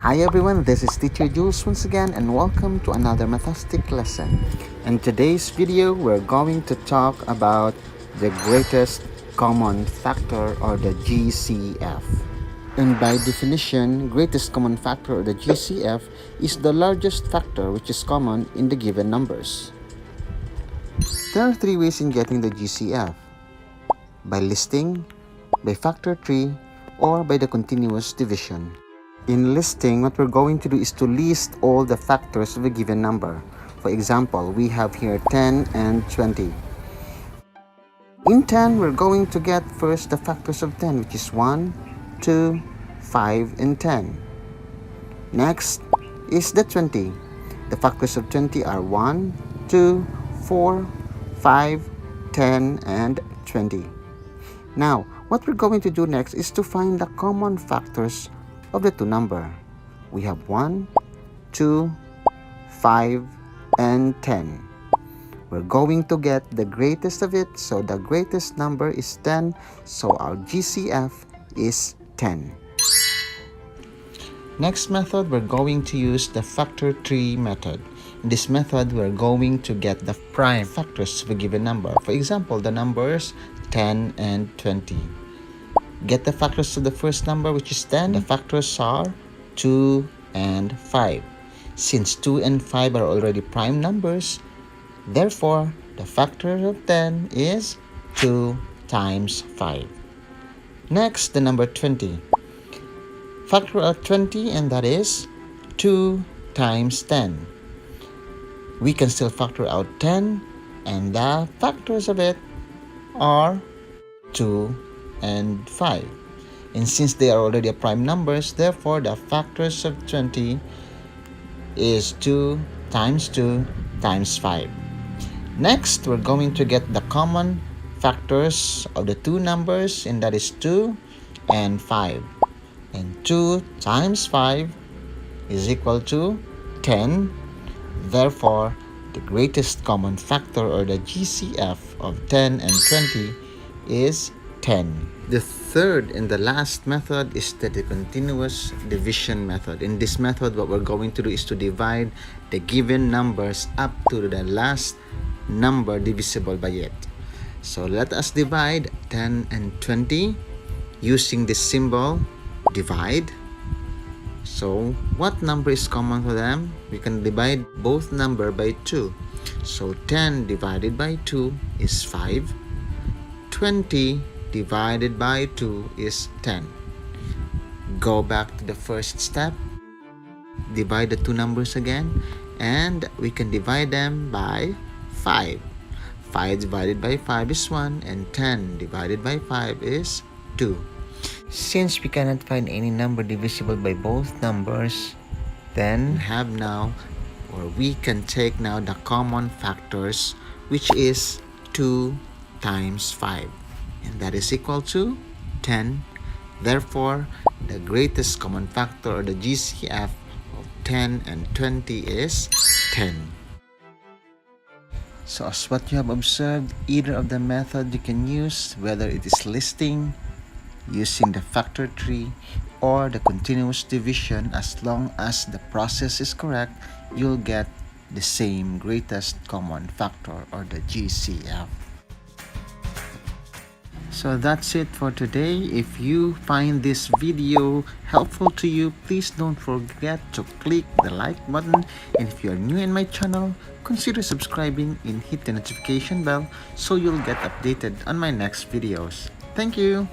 Hi everyone, this is Teacher Jules once again and welcome to another mathematic lesson. In today's video, we're going to talk about the greatest common factor or the GCF. And by definition, greatest common factor or the GCF is the largest factor which is common in the given numbers. There are three ways in getting the GCF: by listing, by factor tree, or by the continuous division. In listing, what we're going to do is to list all the factors of a given number. For example, we have here 10 and 20. In 10, we're going to get first the factors of 10, which is 1, 2, 5, and 10. Next is the 20. The factors of 20 are 1, 2, 4, 5, 10, and 20. Now, what we're going to do next is to find the common factors of the two numbers. We have 1, 2, 5, and 10. We're going to get the greatest of it, so the greatest number is 10, so our GCF is 10. Next method, we're going to use the factor tree method. In this method, we're going to get the prime factors of a given number. For example, the numbers 10 and 20. Get the factors of the first number, which is 10. The factors are 2 and 5. Since 2 and 5 are already prime numbers, therefore, the factor of 10 is 2 times 5. Next, the number 20. Factor of 20, and that is 2 times 10. We can still factor out 10, and the factors of it are 2 and 5. And since they are already prime numbers, therefore the factors of 20 is 2 times 2 times 5. Next, we're going to get the common factors of the two numbers, and that is 2 and 5. And 2 times 5 is equal to 10. Therefore, the greatest common factor or the GCF of 10 and 20 is 10. The third and the last method is the continuous division method. In this method, what we're going to do is to divide the given numbers up to the last number divisible by it. So let us divide 10 and 20 using this symbol, divide. So what number is common to them? We can divide both number by 2. So 10 divided by 2 is 5. 20 divided by 2 is 10. Go back to the first step. Divide the two numbers again, and we can divide them by 5. 5 divided by 5 is 1, and 10 divided by 5 is 2. Since we cannot find any number divisible by both numbers, then we can take now the common factors, which is 2 times 5. And that is equal to 10. Therefore, the greatest common factor or the GCF of 10 and 20 is 10. So as what you have observed, either of the method you can use, whether it is listing, using the factor tree, or the continuous division, as long as the process is correct, you'll get the same greatest common factor or the GCF. So that's it for today. If you find this video helpful to you, please don't forget to click the like button. And if you are new in my channel, consider subscribing and hit the notification bell so you'll get updated on my next videos. Thank you.